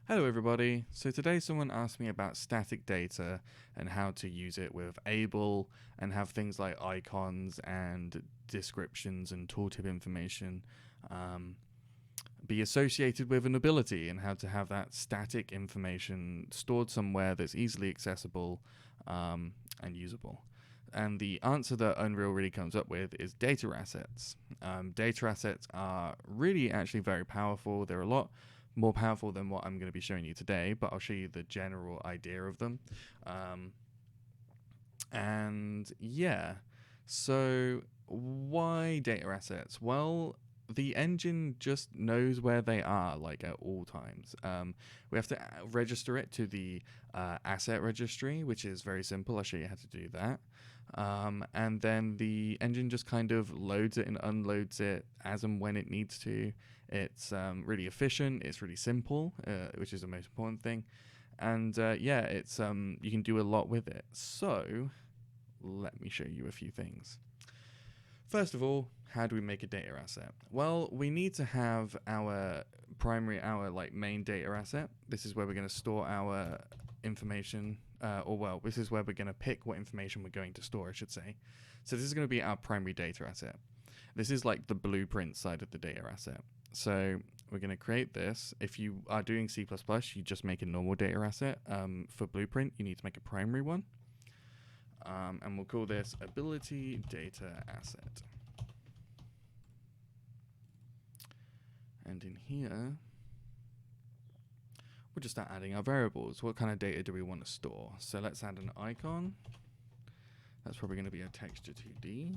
Hello everybody. So today someone asked me about static data and how to use it with Able and have things like icons and descriptions and tooltip information be associated with an ability, and how to have that static information stored somewhere that's easily accessible and usable. And the answer that Unreal really comes up with is data assets. Data assets are really actually very powerful. They're a lot more powerful than what I'm going to be showing you today, but I'll show you the general idea of them. And yeah, so why data assets? Well, the engine just knows where they are, like at all times. We have to register it to the asset registry, which is very simple. I'll show you how to do that. And then the engine just kind of loads it and unloads it as and when it needs to. It's really efficient. It's really simple, which is the most important thing. And yeah, it's you can do a lot with it. So let me show you a few things. First of all, how do we make a data asset? Well, we need to have our main data asset. This is where we're going to store our information, this is where we're going to pick what information we're going to store, I should say. So this is going to be our primary data asset. This is like the blueprint side of the data asset. So we're going to create this. If you are doing C++, you just make a normal data asset. For blueprint, you need to make a primary one. And we'll call this ability data asset. And in here, we'll just start adding our variables. What kind of data do we want to store? So let's add an icon. That's probably going to be a texture 2D.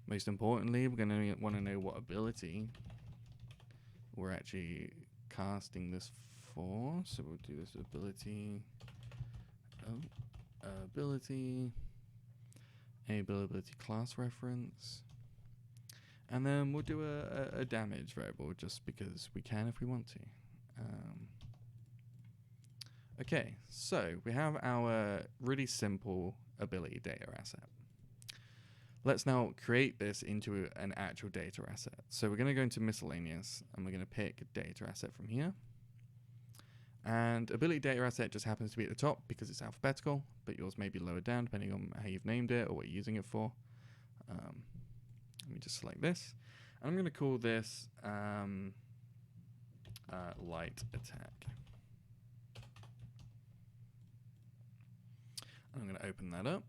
Most importantly, we're going to want to know what ability we're actually casting this for. So we'll do this ability, ability class reference, and then we'll do a damage variable just because we can if we want to. Okay, so we have our really simple ability data asset. Let's now create this into an actual data asset. So we're going to go into miscellaneous, and we're going to pick data asset from here. And ability data asset just happens to be at the top because it's alphabetical, but yours may be lower down depending on how you've named it or what you're using it for. Let me just select this. And I'm going to call this light attack. I'm going to open that up.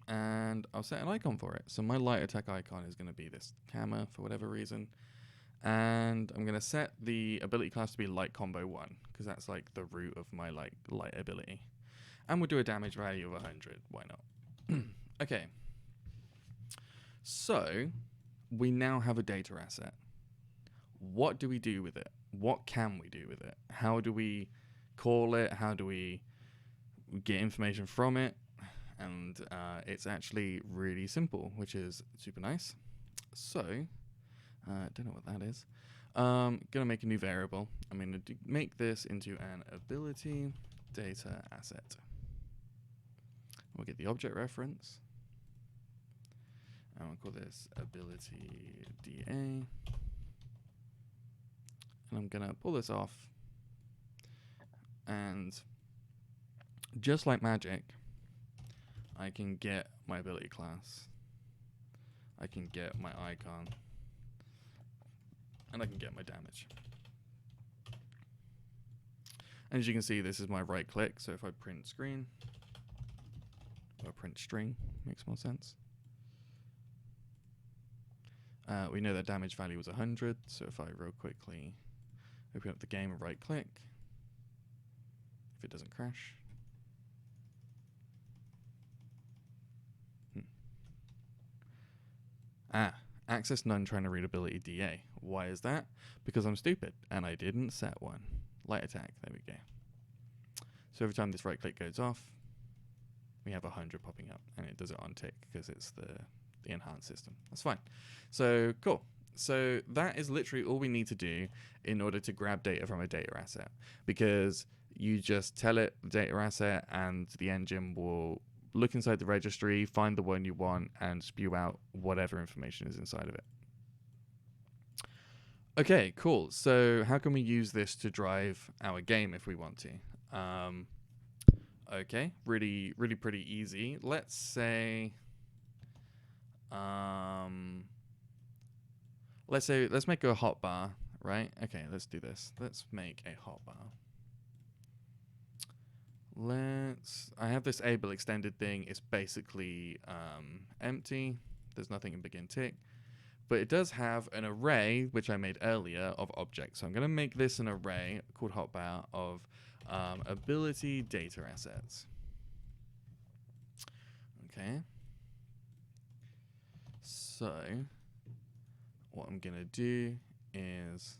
And I'll set an icon for it. So my light attack icon is going to be this camera for whatever reason. And I'm going to set the ability class to be light combo 1 because that's like the root of my light ability. And we'll do a damage value of 100. Why not? Okay. So we now have a data asset. What do we do with it? What can we do with it? How do we call it? How do we get information from it? And it's actually really simple, which is super nice. So, don't know what that is. Gonna make a new variable. I'm gonna make this into an ability data asset. We'll get the object reference. And we'll call this ability DA. And I'm gonna pull this off. And just like magic, I can get my ability class, I can get my icon, and I can get my damage. And as you can see, this is my right click, so if I print screen, or print string, makes more sense. We know that damage value was 100, so if I real quickly open up the game and right click, if it doesn't crash, access none trying to read ability DA. Why is that? Because I'm stupid and I didn't set one. Light attack, there we go. So every time this right click goes off, we have 100 popping up, and it does it on tick because it's the enhanced system. That's fine. So cool. So that is literally all we need to do in order to grab data from a data asset, because you just tell it the data asset and the engine will look inside the registry, find the one you want, and spew out whatever information is inside of it. Okay, cool. So how can we use this to drive our game if we want to? Okay, really pretty easy. Let's say, let's make a hotbar, right? Okay, let's do this. Let's make a hotbar. I have this AbilityExtended thing. It's basically empty. There's nothing in begin tick. But it does have an array, which I made earlier, of objects. So I'm going to make this an array called Hotbar of ability data assets. Okay. So what I'm going to do is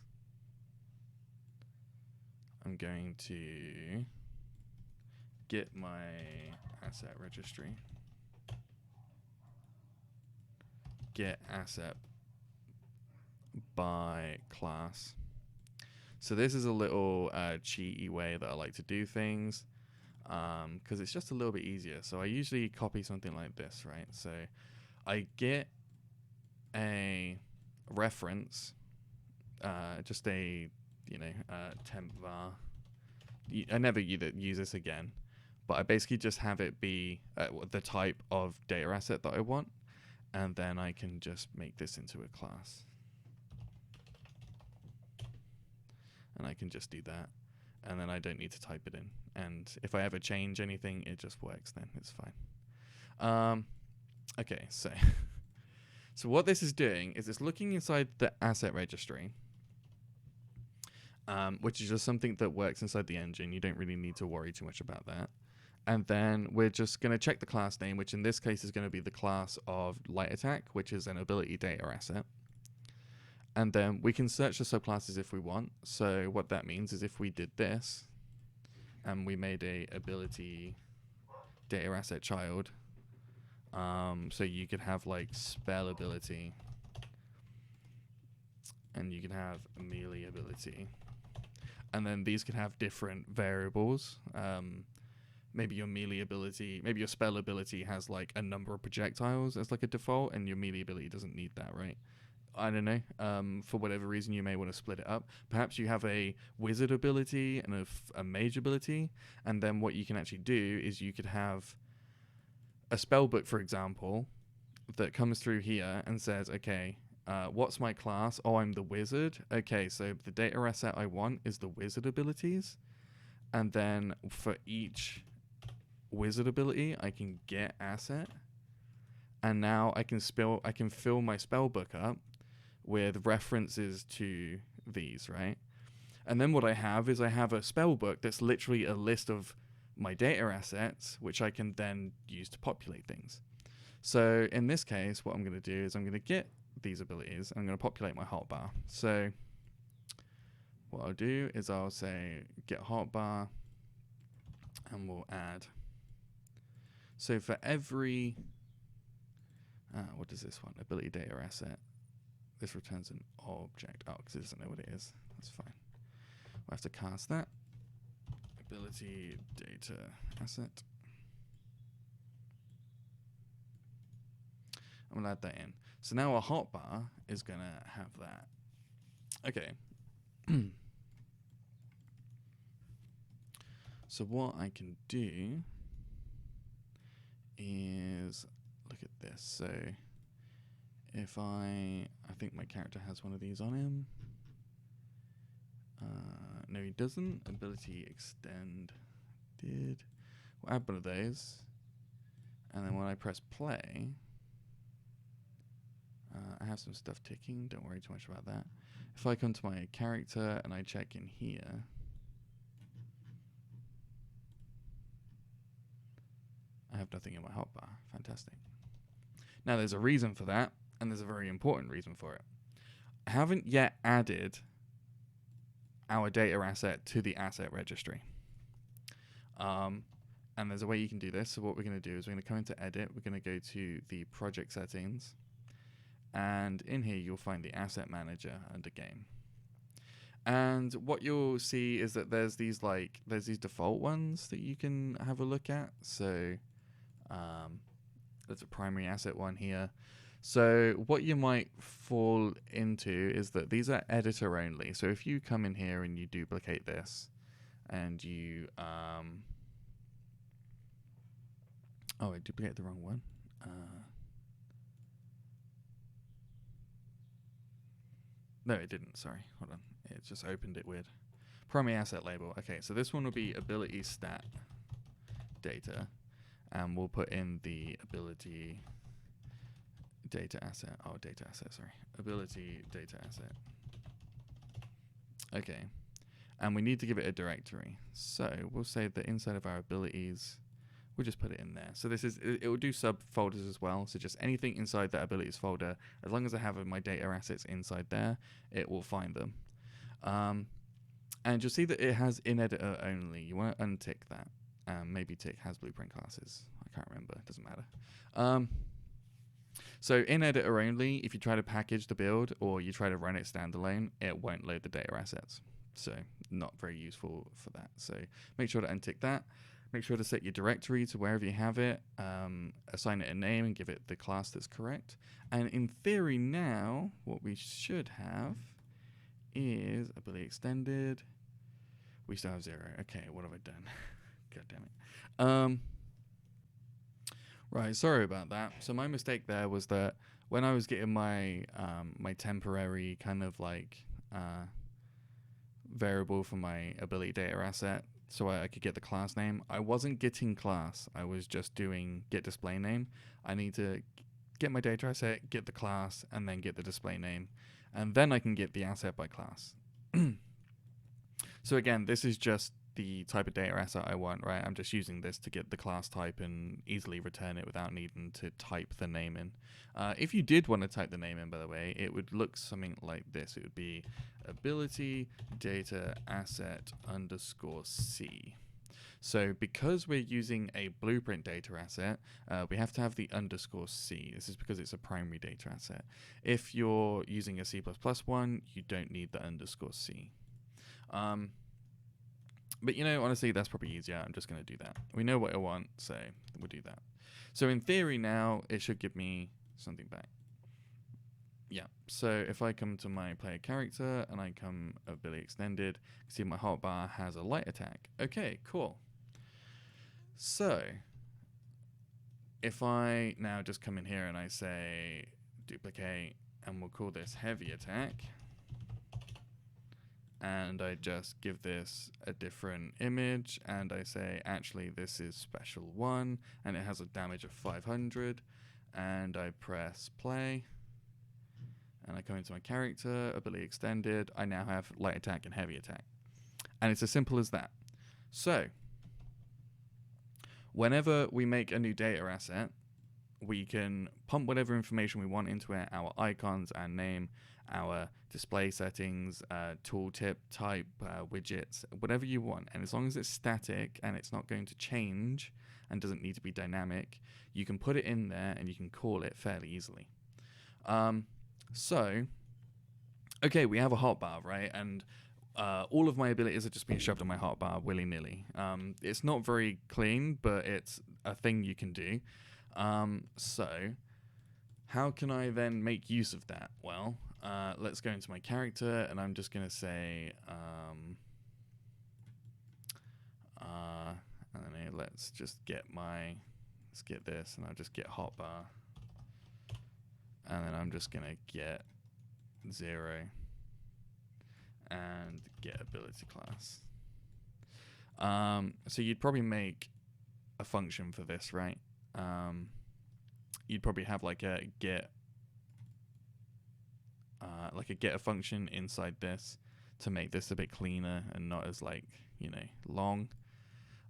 I'm going to get my asset registry. Get asset by class. So this is a little cheaty way that I like to do things because it's just a little bit easier. So I usually copy something like this, right? So I get a reference, just a temp var. I never use this again, but I basically just have it be the type of data asset that I want, and then I can just make this into a class. And I can just do that, and then I don't need to type it in. And if I ever change anything, it just works then. It's fine. Okay, so so what this is doing is it's looking inside the asset registry, which is just something that works inside the engine. You don't really need to worry too much about that. And then we're just going to check the class name, which in this case is going to be the class of light attack, which is an ability data asset. And then we can search the subclasses if we want. So what that means is if we did this and we made a ability data asset child, so you could have like spell ability and you can have melee ability. And then these can have different variables. Maybe your melee ability, maybe your spell ability has like a number of projectiles as like a default, and your melee ability doesn't need that, right? I don't know. For whatever reason, you may want to split it up. Perhaps you have a wizard ability and a mage ability, and then what you can actually do is you could have a spell book, for example, that comes through here and says, okay, what's my class? Oh, I'm the wizard. Okay, so the data asset I want is the wizard abilities, and then for each wizard ability, I can get asset, and now I can fill my spell book up with references to these, right? And then what I have is I have a spell book that's literally a list of my data assets, which I can then use to populate things. So in this case, what I'm going to do is I'm going to get these abilities and I'm going to populate my hotbar. So what I'll do is I'll say get hotbar and we'll add. So for every, what does this one? Ability data asset. This returns an object. Oh, because it doesn't know what it is. That's fine. We'll have to cast that. Ability data asset. I'm going to add that in. So now our hotbar is going to have that. Okay. So what I can do is look at this. So if I think my character has one of these on him. No, he doesn't. Ability extend did. We'll add one of those. And then when I press play, I have some stuff ticking. Don't worry too much about that. If I come to my character and I check in here, I have nothing in my hotbar. Fantastic. Now there's a reason for that, and there's a very important reason for it. I haven't yet added our data asset to the asset registry. And there's a way you can do this. So what we're going to do is we're going to come into edit. We're going to go to the project settings. And in here, you'll find the asset manager under game. And what you'll see is that there's these default ones that you can have a look at. So there's a primary asset one here. So what you might fall into is that these are editor only. So if you come in here and you duplicate this and you oh, I duplicated the wrong one. No, it didn't. Sorry. Hold on. It just opened it weird. Primary asset label. Okay, so this one will be ability stat data. And we'll put in the ability data asset. Oh, data asset, sorry. Ability data asset. Okay. And we need to give it a directory. So we'll say that inside of our abilities, we'll just put it in there. So this is, it will do subfolders as well. So just anything inside that abilities folder, as long as I have my data assets inside there, it will find them. And you'll see that it has in editor only. You want to untick that. Maybe tick has blueprint classes. I can't remember. It doesn't matter. So in editor only, if you try to package the build or you try to run it standalone, it won't load the data assets. So not very useful for that. So make sure to untick that. Make sure to set your directory to wherever you have it, assign it a name and give it the class that's correct. And in theory now, what we should have is ability extended. We still have 0. Okay, what have I done? God damn it. Right, sorry about that. So my mistake there was that when I was getting my my temporary kind of like variable for my ability data asset, so I could get the class name, I wasn't getting class. I was just doing get display name. I need to get my data asset, get the class, and then get the display name, and then I can get the asset by class. So again, this is just the type of data asset I want, right? I'm just using this to get the class type and easily return it without needing to type the name in. If you did want to type the name in, by the way, it would look something like this. It would be ability data asset underscore C. So because we're using a blueprint data asset, we have to have the underscore C. This is because it's a primary data asset. If you're using a C++ one, you don't need the underscore C. But honestly, that's probably easier. I'm just going to do that. We know what I want, so we'll do that. So in theory now, it should give me something back. Yeah, so if I come to my player character and I come ability extended, you can see my hotbar has a light attack. Okay, cool. So if I now just come in here and I say duplicate, and we'll call this heavy attack, and I just give this a different image, and I say actually this is special 1 and it has a damage of 500, and I press play and I come into my character, ability extended, I now have light attack and heavy attack, and it's as simple as that. So whenever we make a new data asset, we can pump whatever information we want into it, our icons and name, our display settings, tooltip type, widgets, whatever you want. And as long as it's static and it's not going to change and doesn't need to be dynamic, you can put it in there and you can call it fairly easily. So, okay, we have a hotbar, right? And all of my abilities are just being shoved on my hotbar willy-nilly. It's not very clean, but it's a thing you can do. So how can I then make use of that? Well, let's go into my character, and I'm just going to say, I don't know, let's get this, and I'll just get hotbar, and then I'm just going to get 0 and get ability class. So you'd probably make a function for this, right? You'd probably have like a get a function inside this to make this a bit cleaner and not as long.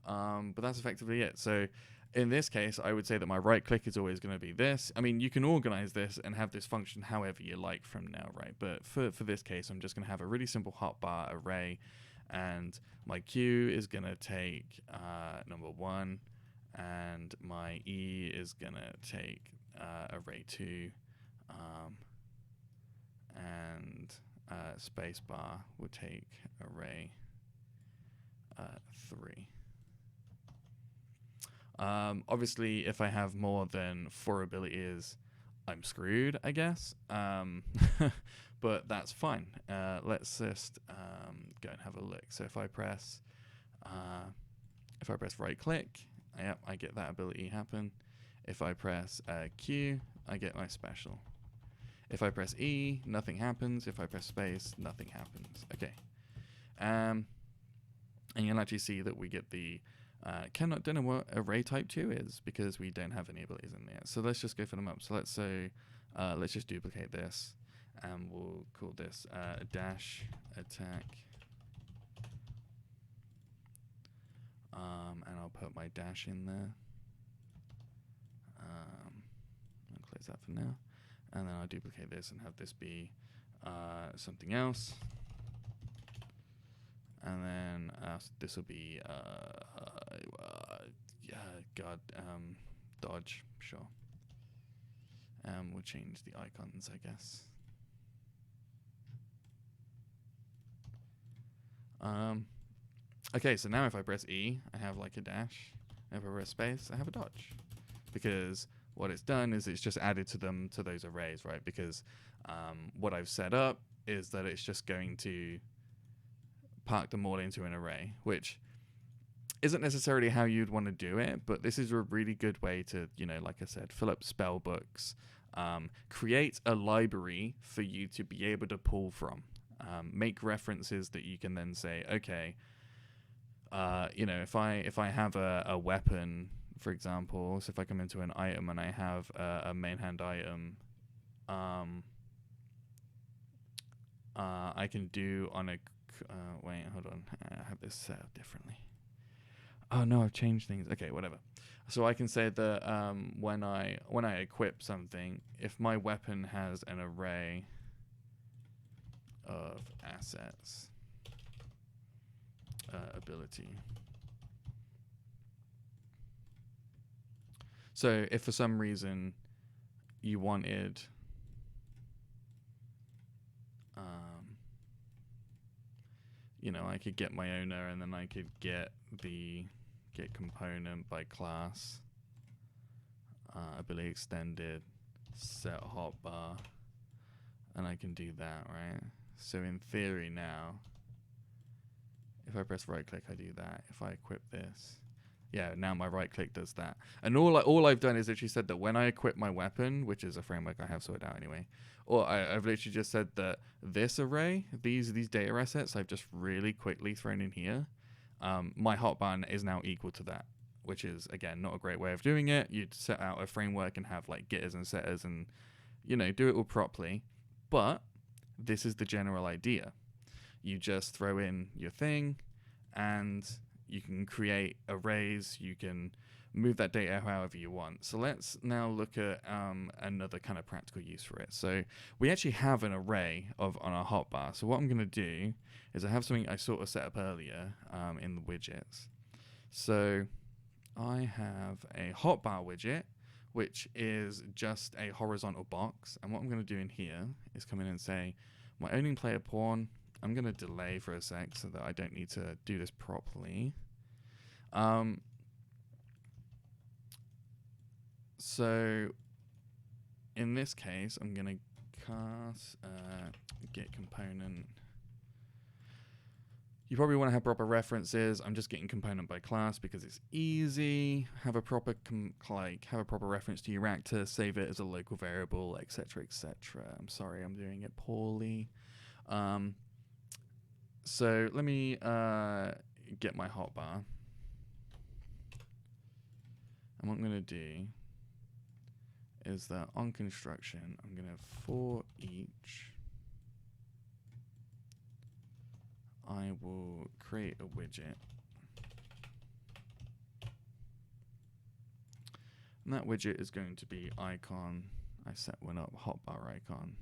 But that's effectively it. So in this case, I would say that my right click is always going to be this. I mean, you can organize this and have this function however you like from now, right? But for this case, I'm just going to have a really simple hotbar array, and my Q is going to take number 1, and my E is going to take array 2, and spacebar will take array 3. Obviously, if I have more than 4 abilities, I'm screwed, I guess. But that's fine. Let's just go and have a look. So if I press right click, yep, I get that ability happen. If I press Q, I get my special. If I press E, nothing happens. If I press space, nothing happens. Okay. And you'll actually see that we get the don't know what array type 2 is because we don't have any abilities in there. So let's just go for them up. So let's say, let's just duplicate this and we'll call this dash attack. And I'll put my dash in there. I'll close that for now. And then I'll duplicate this and have this be something else. And then this will be dodge, sure. We'll change the icons, I guess. Okay, so now if I press E, I have like a dash. If I press space, I have a dodge. Because what it's done is it's just added to those arrays, right? Because what I've set up is that it's just going to park them all into an array, which isn't necessarily how you'd want to do it, but this is a really good way to, like I said, fill up spell books, create a library for you to be able to pull from, make references that you can then say, okay, if I have a weapon, for example, so if I come into an item and I have a main hand item, I can do on a wait, hold on. I have this set up differently. Oh no, I've changed things. Okay, whatever. So I can say that when I equip something, if my weapon has an array of assets, ability. So if for some reason you wanted I could get my owner and then I could get the get component by class, ability extended, set hotbar, and I can do that, right? So in theory now, if I press right click, I do that. If I equip this, yeah, now my right click does that. And all I've done is literally said that when I equip my weapon, which is a framework I have sorted out anyway, or I've literally just said that this array, these data assets, I've just really quickly thrown in here. My hotbar is now equal to that, which is, again, not a great way of doing it. You'd set out a framework and have like getters and setters and, do it all properly. But this is the general idea. You just throw in your thing and you can create arrays, you can move that data however you want. So let's now look at another kind of practical use for it. So we actually have an array on our hotbar. So what I'm going to do is I have something I sort of set up earlier in the widgets. So I have a hotbar widget, which is just a horizontal box. And what I'm going to do in here is come in and say, my owning player pawn, I'm going to delay for a sec so that I don't need to do this properly. So in this case, I'm going to cast get component. You probably want to have proper references. I'm just getting component by class because it's easy. Have a proper reference to your actor. Save it as a local variable, etc., etc. I'm sorry, I'm doing it poorly. So let me get my hotbar. And what I'm going to do is that on construction, I'm going to for each, I will create a widget. And that widget is going to be icon. I set one up, hotbar icon.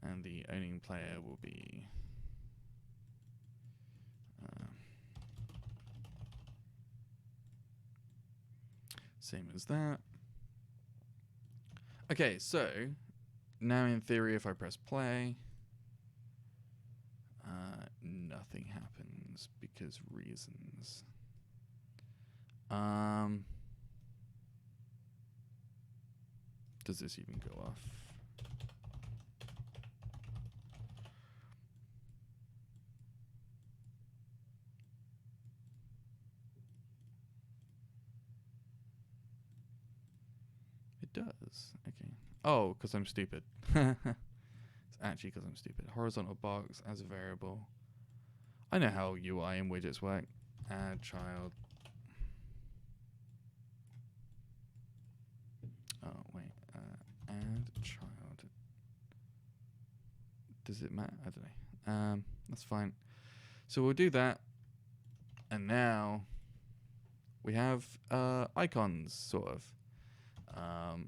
And the owning player will be same as that. Okay, so now in theory, if I press play, nothing happens because reasons. Does this even go off? It does. Okay. Oh, because I'm stupid. It's actually because I'm stupid. Horizontal box as a variable. I know how UI and widgets work. Add child. Oh, wait. Add child. Does it matter? I don't know. That's fine. So we'll do that. And now we have icons, sort of.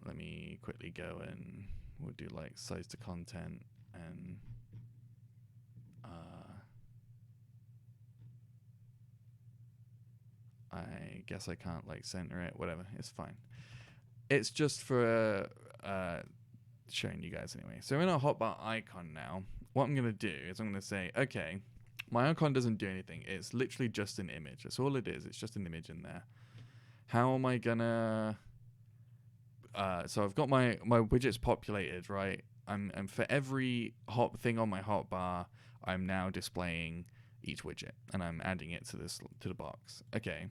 Let me quickly go and we'll do like size to content and I guess I can't like center it, whatever, it's fine. It's just for showing you guys anyway. So in our hotbar icon now, what I'm gonna do is I'm gonna say, okay, my icon doesn't do anything. It's literally just an image. That's all it is. It's just an image in there. How am I gonna so I've got my widgets populated, right? And for every hot thing on my hotbar, I'm now displaying each widget and I'm adding it to the box. Okay.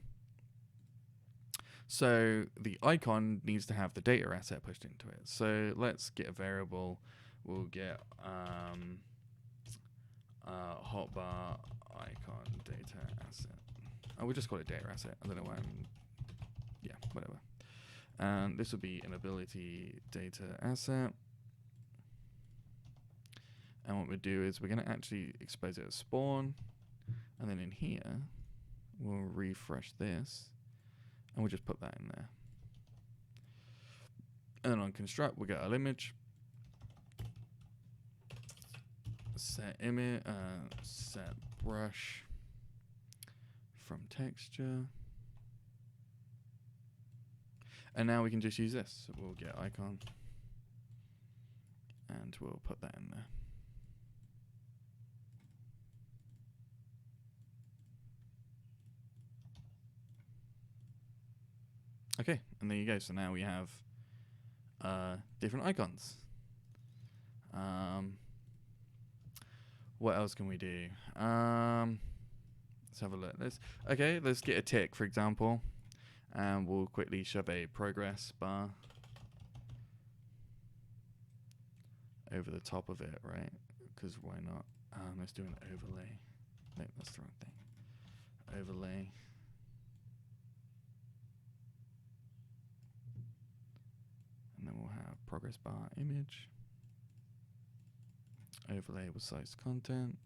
So the icon needs to have the data asset pushed into it. So let's get a variable. We'll get hotbar icon data asset. Oh, we'll just call it data asset. I don't know why yeah, whatever. And this will be an ability data asset. And what we'll do is we're going to actually expose it as spawn. And then in here, we'll refresh this. And we'll just put that in there. And then on construct, we'll get our image. Set image, set brush from texture. And now we can just use this. So we'll get icon. And we'll put that in there. Okay, and there you go. So now we have different icons. What else can we do? Let's have a look. Let's get a tick, for example. And we'll quickly shove a progress bar over the top of it, right? Because why not? Let's do an overlay. No, that's the wrong thing. Overlay. And then we'll have progress bar image. Overlay with size content.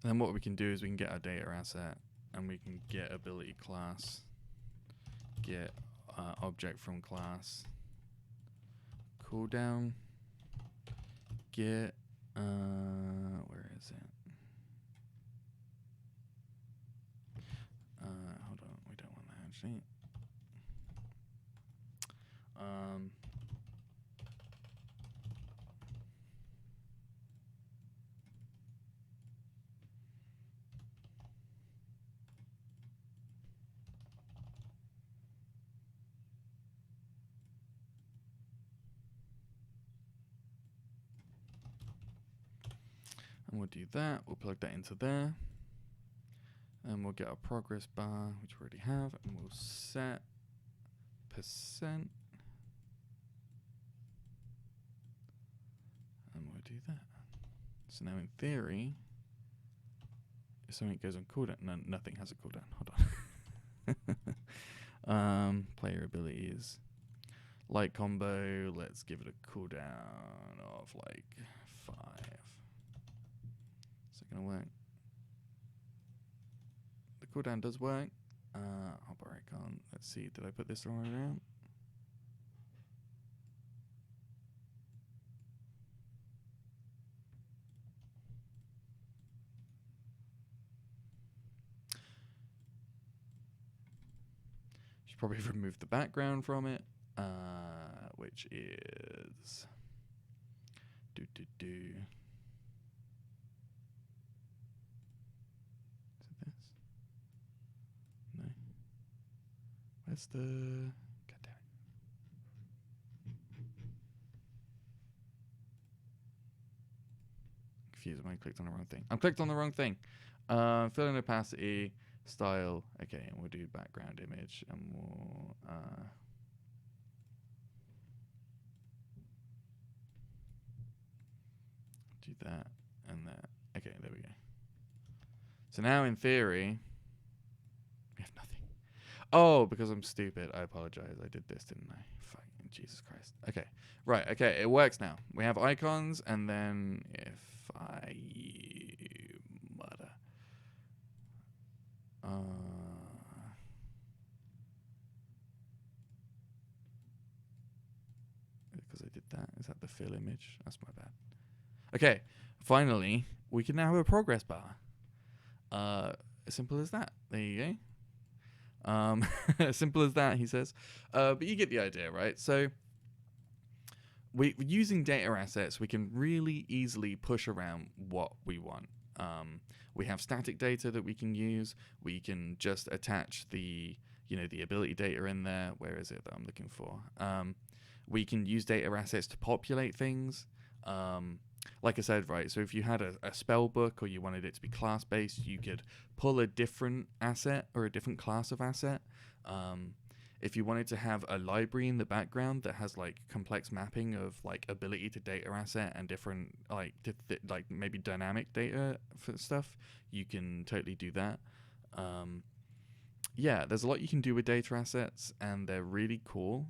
And then what we can do is we can get our data asset and we can get ability class, get object from class, cooldown, get, where is it? Hold on, we don't want that actually. And we'll do that, we'll plug that into there. And we'll get our progress bar, which we already have, and we'll set percent. And we'll do that. So now in theory, if something goes on cooldown, no, nothing has a cooldown. Hold on. Player abilities. Light combo, let's give it a cooldown of like 5. Is it gonna work? The cooldown does work. Hotbar icon. Let's see, did I put this the wrong way around? Should probably remove the background from it, which is Is it this? Where's the... God damn it. Confused. I clicked on the wrong thing. I'm clicked on the wrong thing. Fill in opacity, style. Okay, and we'll do background image, and we'll do that and that. Okay, there we go. So now, in theory, we have nothing. Oh, because I'm stupid. I apologize. I did this, didn't I? Fucking Jesus Christ. Okay. Right. Okay. It works now. We have icons, and then if I mother. Because I did that. Is that the fill image? That's my bad. Okay. Finally, we can now have a progress bar. As simple as that. There you go. As simple as that, he says. But you get the idea, right? So using data assets, we can really easily push around what we want. We have static data that we can use. We can just attach the ability data in there. Where is it that I'm looking for? We can use data assets to populate things. Like I said, right, so if you had a spell book or you wanted it to be class-based, you could pull a different asset or a different class of asset. If you wanted to have a library in the background that has like complex mapping of like ability to data asset and different like maybe dynamic data for stuff, you can totally do that. Yeah, there's a lot you can do with data assets, and they're really cool.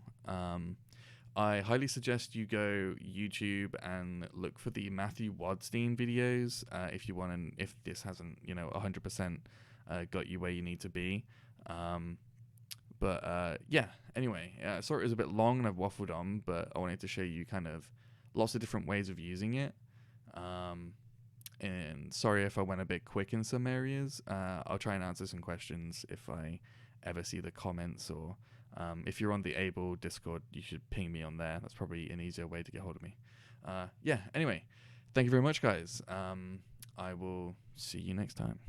I highly suggest you go YouTube and look for the Matthew Wadstein videos if you want, and if this hasn't 100% got you where you need to be. But yeah, anyway, sorry it was a bit long and I've waffled on, but I wanted to show you kind of lots of different ways of using it. And sorry if I went a bit quick in some areas. I'll try and answer some questions if I ever see the comments, or if you're on the Able Discord, you should ping me on there. That's probably an easier way to get hold of me. Yeah, anyway, thank you very much, guys. I will see you next time.